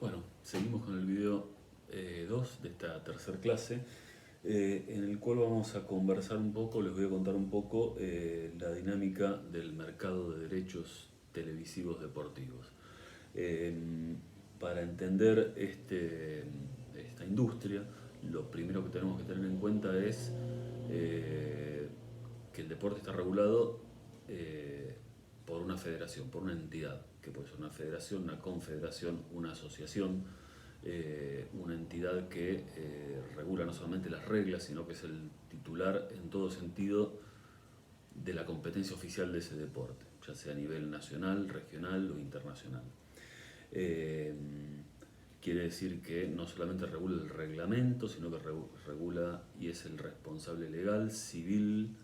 Bueno, seguimos con el video 2 de esta tercera clase, en el cual vamos a conversar un poco, les voy a contar un poco la dinámica del mercado de derechos televisivos deportivos. Eh, para entender esta industria, lo primero que tenemos que tener en cuenta es que el deporte está regulado por una federación, por una entidad, que puede ser una federación, una confederación, una asociación, una entidad que regula no solamente las reglas, sino que es el titular en todo sentido de la competencia oficial de ese deporte, ya sea a nivel nacional, regional o internacional. Eh, Quiere decir que no solamente regula el reglamento, sino que regula y es el responsable legal, civil,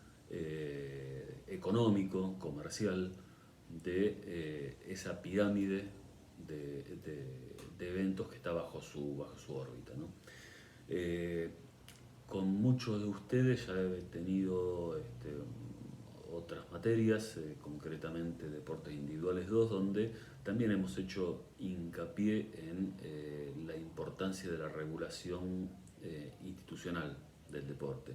económico, comercial de esa pirámide de eventos que está bajo su órbita, ¿no? Con muchos de ustedes ya he tenido otras materias, concretamente deportes individuales 2, donde también hemos hecho hincapié en la importancia de la regulación institucional del deporte.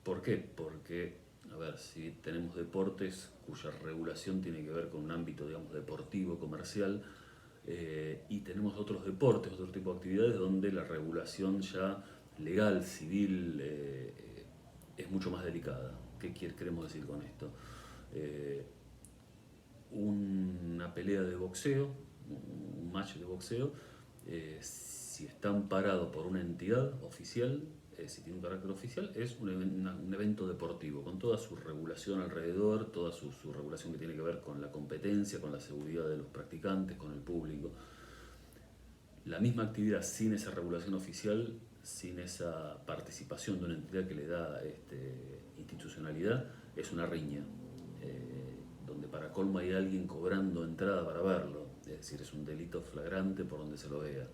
¿Por qué? Porque, a ver, si tenemos deportes cuya regulación tiene que ver con un ámbito, digamos, deportivo, comercial, y tenemos otros deportes, otro tipo de actividades donde la regulación ya legal, civil, es mucho más delicada. ¿Qué queremos decir con esto? Una pelea de boxeo, un match de boxeo, si está amparado por una entidad oficial, si tiene un carácter oficial, es un evento deportivo, con toda su regulación alrededor, toda su regulación que tiene que ver con la competencia, con la seguridad de los practicantes, con el público. La misma actividad sin esa regulación oficial, sin esa participación de una entidad que le da institucionalidad, es una riña, donde para colmo hay alguien cobrando entrada para verlo, es decir, es un delito flagrante por donde se lo vea.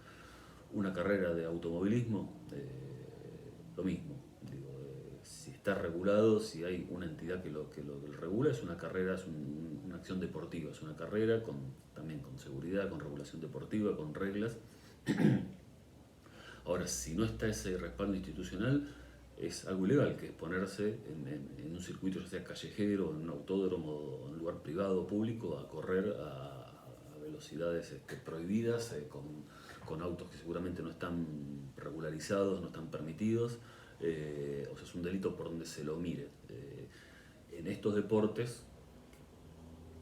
Una carrera de automovilismo, lo mismo. Digo, si está regulado, si hay una entidad que lo regula, es una carrera, es una acción deportiva, es una carrera también con seguridad, con regulación deportiva, con reglas. Ahora, si no está ese respaldo institucional, es algo ilegal, que es ponerse en un circuito, ya sea callejero, en un autódromo o en un lugar privado o público, a correr a velocidades prohibidas, con autos que seguramente no están regularizados, no están permitidos. O sea, es un delito por donde se lo mire. En estos deportes,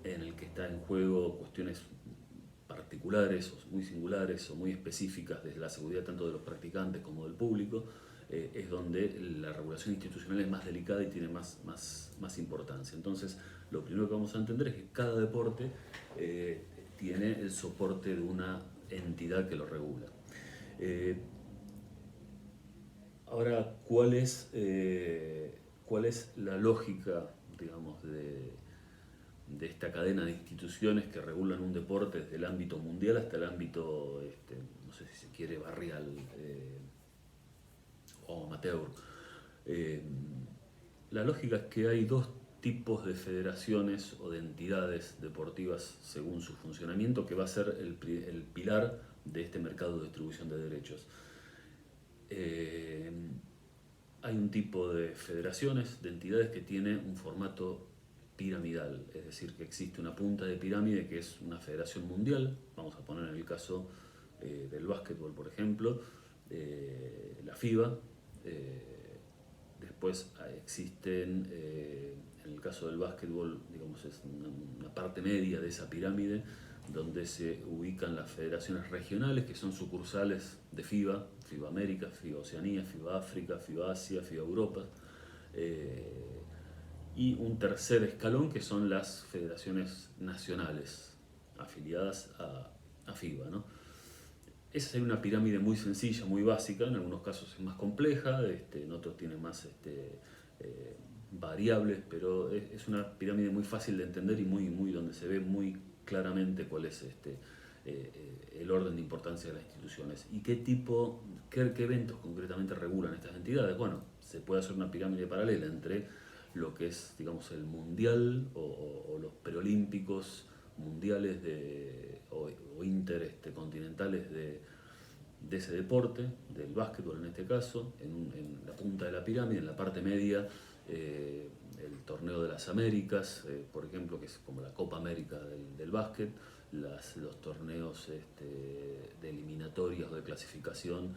en el que está en juego cuestiones particulares o muy singulares o muy específicas desde la seguridad tanto de los practicantes como del público, es donde la regulación institucional es más delicada y tiene más importancia. Entonces, lo primero que vamos a entender es que cada deporte tiene el soporte de una entidad que lo regula. Ahora, ¿cuál es la lógica, digamos, de esta cadena de instituciones que regulan un deporte desde el ámbito mundial hasta el ámbito, no sé si se quiere, barrial o amateur? Eh, la lógica es que hay dos tipos de federaciones o de entidades deportivas según su funcionamiento, que va a ser el pilar de este mercado de distribución de derechos. Hay un tipo de federaciones, de entidades que tiene un formato piramidal, es decir, que existe una punta de pirámide que es una federación mundial. Vamos a poner en el caso del básquetbol, por ejemplo, la FIBA. Después existen, en el caso del básquetbol, digamos, es una parte media de esa pirámide, donde se ubican las federaciones regionales, que son sucursales de FIBA, FIBA América, FIBA Oceanía, FIBA África, FIBA Asia, FIBA Europa. Y un tercer escalón, que son las federaciones nacionales afiliadas a FIBA, ¿no? Esa es una pirámide muy sencilla, muy básica, en algunos casos es más compleja, en otros tiene más variables, pero es una pirámide muy fácil de entender y donde se ve muy claramente cuál es el orden de importancia de las instituciones y qué eventos concretamente regulan estas entidades. Bueno, se puede hacer una pirámide paralela entre lo que es, digamos, el mundial o los preolímpicos mundiales o intercontinentales de ese deporte, del básquetbol en este caso, en la punta de la pirámide, en la parte media, el torneo de las Américas, por ejemplo, que es como la Copa América del básquet, los torneos de eliminatorias o de clasificación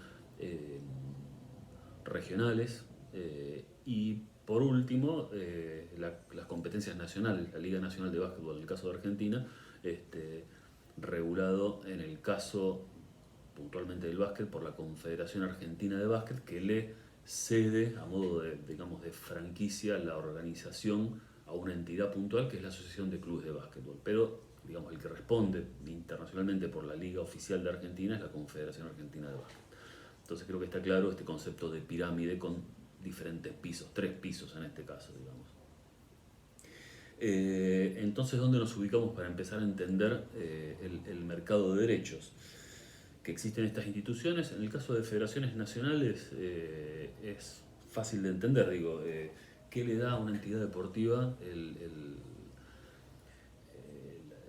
regionales, y por último las competencias nacionales, la Liga Nacional de Básquetbol en el caso de Argentina, regulado en el caso puntualmente del básquet por la Confederación Argentina de Básquet, que le cede a modo de, digamos, de franquicia la organización a una entidad puntual que es la Asociación de Clubes de Básquetbol, pero digamos el que responde internacionalmente por la Liga Oficial de Argentina es la Confederación Argentina de Básquet. Entonces creo que está claro este concepto de pirámide con diferentes pisos, 3 pisos en este caso, digamos. Entonces, ¿dónde nos ubicamos para empezar a entender el mercado de derechos que existen estas instituciones? En el caso de federaciones nacionales es fácil de entender, digo, ¿qué le da a una entidad deportiva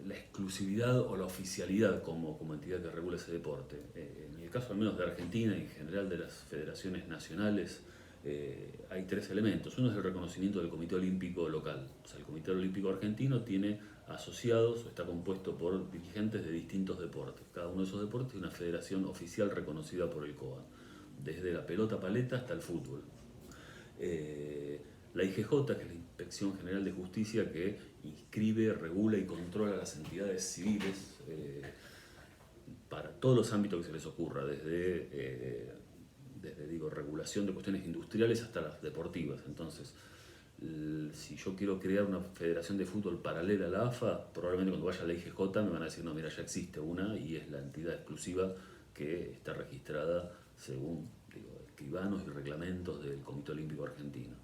la exclusividad o la oficialidad como entidad que regula ese deporte? En el caso al menos de Argentina y en general de las federaciones nacionales, hay 3 elementos. Uno es el reconocimiento del Comité Olímpico local. O sea, el Comité Olímpico Argentino tiene asociados, está compuesto por dirigentes de distintos deportes. Cada uno de esos deportes es una federación oficial reconocida por el COA, desde la pelota paleta hasta el fútbol. La IGJ, que es la Inspección General de Justicia, que inscribe, regula y controla las entidades civiles para todos los ámbitos que se les ocurra, desde regulación de cuestiones industriales hasta las deportivas. Entonces, si yo quiero crear una federación de fútbol paralela a la AFA, probablemente cuando vaya a la IGJ me van a decir, no, mira, ya existe una y es la entidad exclusiva que está registrada según escribanos y reglamentos del Comité Olímpico Argentino.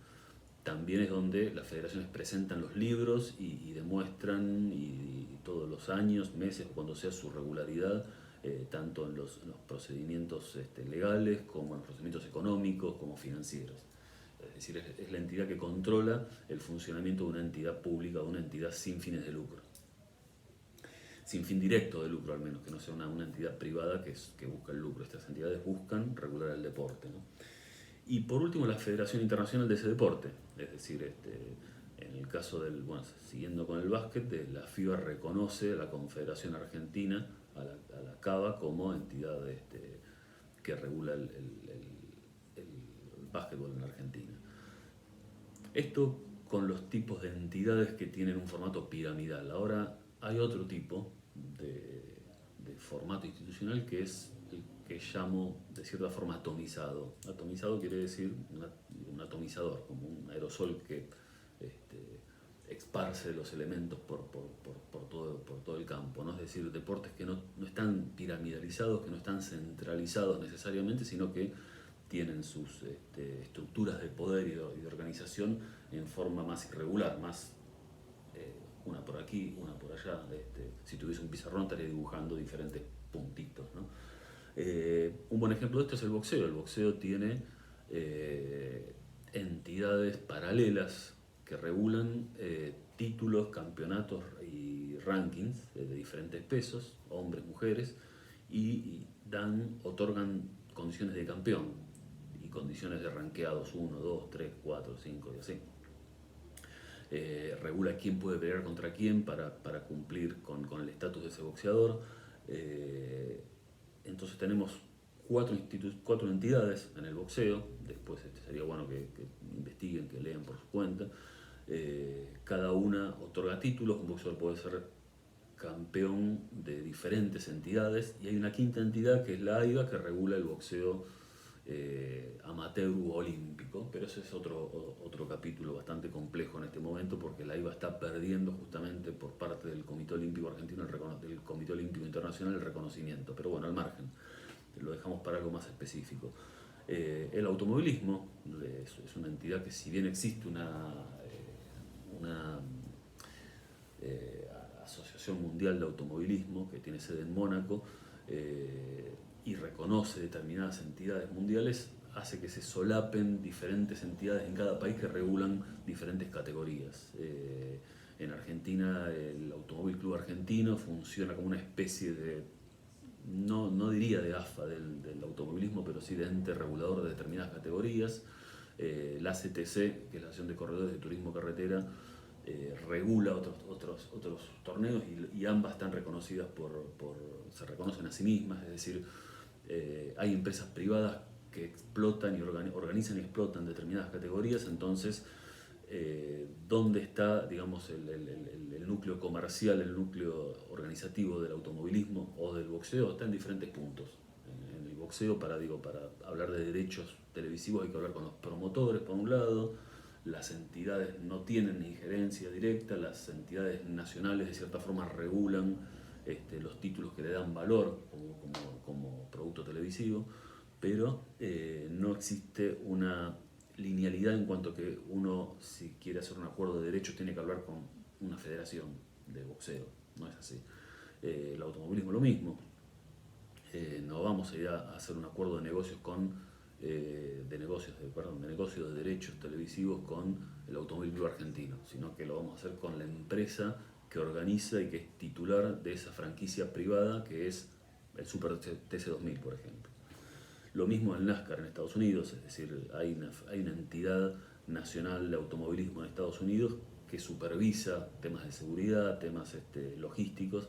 También es donde las federaciones presentan los libros y demuestran y todos los años, meses, cuando sea su regularidad, tanto en los procedimientos legales como en los procedimientos económicos como financieros. Es decir, es la entidad que controla el funcionamiento de una entidad pública, de una entidad sin fines de lucro. Sin fin directo de lucro, al menos, que no sea una entidad privada que busca el lucro. Estas entidades buscan regular el deporte, ¿no? Y por último, la Federación Internacional de ese deporte. Es decir, en el caso del, bueno, siguiendo con el básquet, la FIBA reconoce a la Confederación Argentina, a la CABA, como entidad que regula el básquetbol en Argentina. Esto con los tipos de entidades que tienen un formato piramidal. Ahora hay otro tipo de formato institucional que es el que llamo de cierta forma atomizado. Atomizado quiere decir un atomizador, como un aerosol que esparce los elementos por todo el campo, ¿no? Es decir, deportes que no están piramidalizados, que no están centralizados necesariamente, sino que tienen sus estructuras de poder y de organización en forma más irregular, más una por aquí, una por allá. Si tuviese un pizarrón estaría dibujando diferentes puntitos, ¿no? Un buen ejemplo de esto es el boxeo. El boxeo tiene entidades paralelas que regulan títulos, campeonatos y rankings de diferentes pesos, hombres, mujeres, y otorgan condiciones de campeón y condiciones de rankeados 1, 2, 3, 4, 5 y así. Regula quién puede pelear contra quién para cumplir con el estatus de ese boxeador. Entonces tenemos 4 entidades en el boxeo. Después sería bueno que investiguen, que lean por su cuenta. Cada una otorga títulos. Un boxeador puede ser campeón de diferentes entidades, y hay una 5ª entidad que es la AIBA, que regula el boxeo amateur u olímpico, pero ese es otro capítulo bastante complejo en este momento, porque la AIBA está perdiendo justamente por parte del Comité Olímpico Argentino, del Comité Olímpico Internacional, el reconocimiento. Pero bueno, al margen, lo dejamos para algo más específico. El automovilismo es una entidad que, si bien existe una Asociación Mundial de Automovilismo que tiene sede en Mónaco y reconoce determinadas entidades mundiales, hace que se solapen diferentes entidades en cada país que regulan diferentes categorías. En Argentina el Automóvil Club Argentino funciona como una especie de, no diría de AFA del automovilismo, pero sí de ente regulador de determinadas categorías. La ACTC, que es la Asociación de Corredores de Turismo Carretera, regula otros torneos y ambas están reconocidas se reconocen a sí mismas, es decir, hay empresas privadas que explotan y organizan y explotan determinadas categorías, entonces dónde está, digamos, el núcleo comercial, el núcleo organizativo del automovilismo o del boxeo, está en diferentes puntos. En el boxeo, para hablar de derechos televisivos hay que hablar con los promotores, por un lado. Las entidades no tienen injerencia directa, las entidades nacionales de cierta forma regulan los títulos que le dan valor como producto televisivo, pero no existe una linealidad en cuanto que uno, si quiere hacer un acuerdo de derechos, tiene que hablar con una federación de boxeo. No es así. El automovilismo lo mismo. No vamos a ir a hacer un acuerdo de negocios de negocios de derechos televisivos con el Automóvil Club Argentino, sino que lo vamos a hacer con la empresa que organiza y que es titular de esa franquicia privada que es el Super TC2000, por ejemplo. Lo mismo en NASCAR en Estados Unidos, es decir, hay una entidad nacional de automovilismo en Estados Unidos que supervisa temas de seguridad, temas logísticos,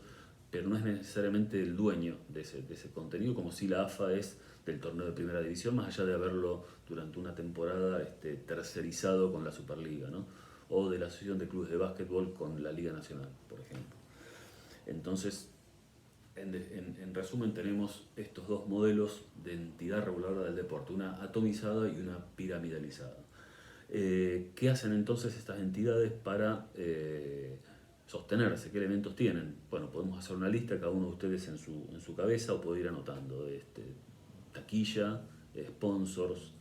pero no es necesariamente el dueño de ese contenido, como si la AFA es del torneo de primera división, más allá de haberlo durante una temporada tercerizado con la Superliga, ¿no? O de la Asociación de Clubes de Básquetbol con la Liga Nacional, por ejemplo. Entonces, en resumen, tenemos estos dos modelos de entidad reguladora del deporte, una atomizada y una piramidalizada. ¿Qué hacen entonces estas entidades para sostenerse? ¿Qué elementos tienen? Bueno, podemos hacer una lista, cada uno de ustedes en su cabeza, o puede ir anotando. Taquilla, sponsors,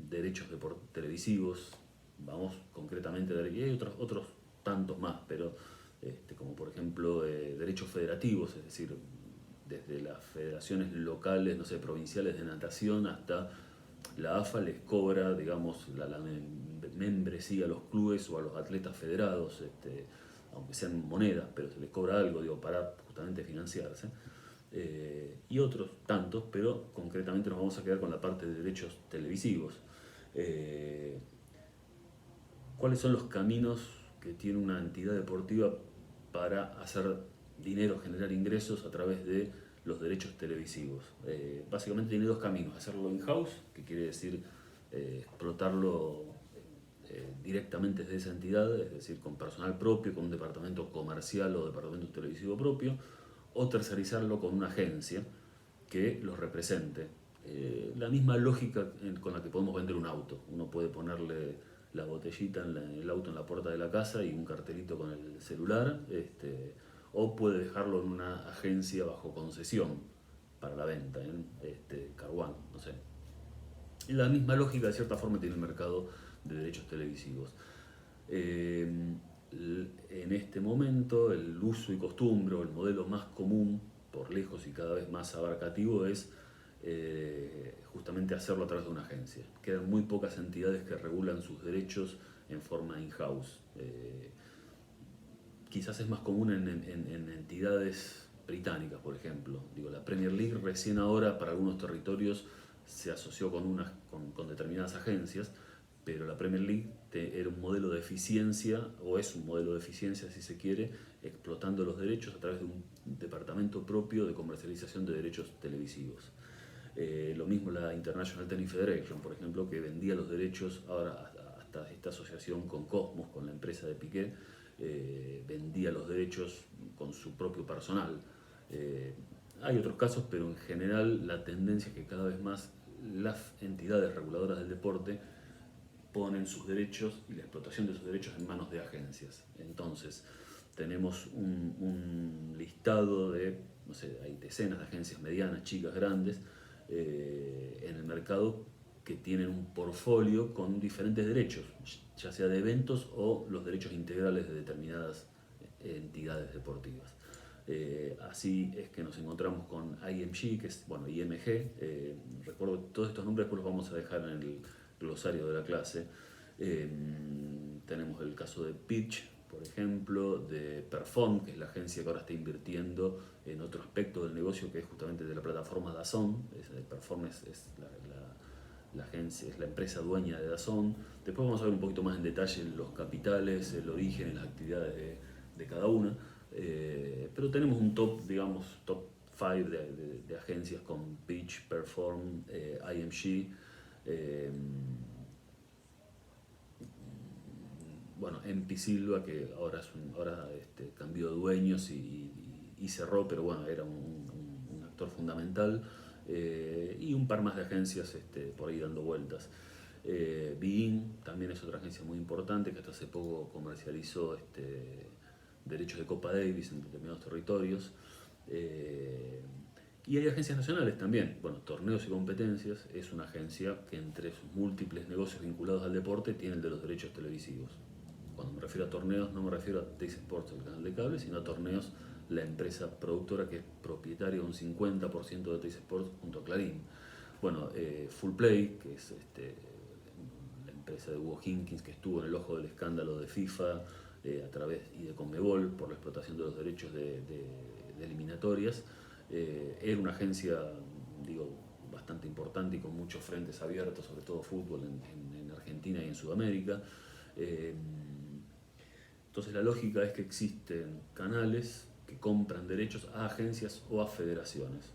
derechos televisivos, vamos concretamente, y hay otros tantos más, pero como por ejemplo derechos federativos, es decir, desde las federaciones locales, no sé, provinciales de natación hasta la AFA les cobra, digamos, la membresía a los clubes o a los atletas federados, aunque sean monedas, pero se les cobra algo, digo, para justamente financiarse. Y otros tantos, pero concretamente nos vamos a quedar con la parte de derechos televisivos. ¿Cuáles son los caminos que tiene una entidad deportiva para hacer dinero, generar ingresos a través de los derechos televisivos? Básicamente tiene dos caminos: hacerlo in-house, que quiere decir explotarlo directamente desde esa entidad, es decir, con personal propio, con un departamento comercial o departamento televisivo propio, o tercerizarlo con una agencia que los represente. La misma lógica con la que podemos vender un auto. Uno puede ponerle la botellita en el auto en la puerta de la casa y un cartelito con el celular, o puede dejarlo en una agencia bajo concesión para la venta, en Carwan, no sé. Y la misma lógica de cierta forma tiene el mercado de derechos televisivos. En este momento el uso y costumbre, o el modelo más común, por lejos y cada vez más abarcativo, es justamente hacerlo a través de una agencia. Quedan muy pocas entidades que regulan sus derechos en forma in-house. Quizás es más común en entidades británicas, por ejemplo. Digo, la Premier League recién ahora para algunos territorios se asoció con determinadas agencias, pero la Premier League era un modelo de eficiencia, o es un modelo de eficiencia si se quiere, explotando los derechos a través de un departamento propio de comercialización de derechos televisivos. Lo mismo la International Tennis Federation, por ejemplo, que vendía los derechos, ahora hasta esta asociación con Cosmos, con la empresa de Piqué, vendía los derechos con su propio personal. Hay otros casos, pero en general la tendencia es que cada vez más las entidades reguladoras del deporte ponen sus derechos y la explotación de sus derechos en manos de agencias. Entonces, tenemos un listado de, no sé, hay decenas de agencias medianas, chicas, grandes, en el mercado, que tienen un portfolio con diferentes derechos, ya sea de eventos o los derechos integrales de determinadas entidades deportivas. Así es que nos encontramos con IMG, que es, bueno, IMG, recuerdo todos estos nombres, pues los vamos a dejar en el glosario de la clase. Tenemos el caso de Pitch, por ejemplo, de Perform, que es la agencia que ahora está invirtiendo en otro aspecto del negocio, que es justamente de la plataforma DAZN. Perform es la agencia, es la empresa dueña de DAZN. Después vamos a ver un poquito más en detalle los capitales, el origen, las actividades de cada una. Pero tenemos un top, digamos, top 5 de agencias con Pitch, Perform, IMG. Bueno, MP Silva, que ahora, cambió de dueños y cerró, pero bueno, era un actor fundamental. Y un par más de agencias por ahí dando vueltas. Bein también es otra agencia muy importante que hasta hace poco comercializó derechos de Copa Davis en determinados territorios. Y hay agencias nacionales también. Bueno, Torneos y Competencias es una agencia que entre sus múltiples negocios vinculados al deporte tiene el de los derechos televisivos. Cuando me refiero a torneos no me refiero a Teis Sports, el canal de cable, sino a Torneos, la empresa productora que es propietaria de un 50% de Teis Sports junto a Clarín. Bueno, Full Play, que es la empresa de Hugo Hinkins que estuvo en el ojo del escándalo de FIFA a través y de Conmebol por la explotación de los derechos de eliminatorias. Era una agencia, digo, bastante importante y con muchos frentes abiertos, sobre todo fútbol en Argentina y en Sudamérica. Entonces la lógica es que existen canales que compran derechos a agencias o a federaciones.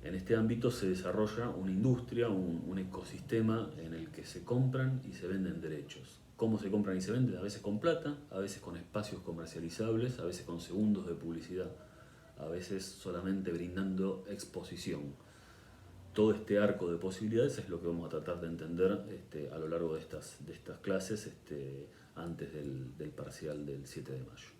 En este ámbito se desarrolla una industria, un ecosistema en el que se compran y se venden derechos. ¿Cómo se compran y se venden? A veces con plata, a veces con espacios comercializables, a veces con segundos de publicidad, a veces solamente brindando exposición. Todo este arco de posibilidades es lo que vamos a tratar de entender a lo largo de estas clases antes del parcial del 7 de mayo.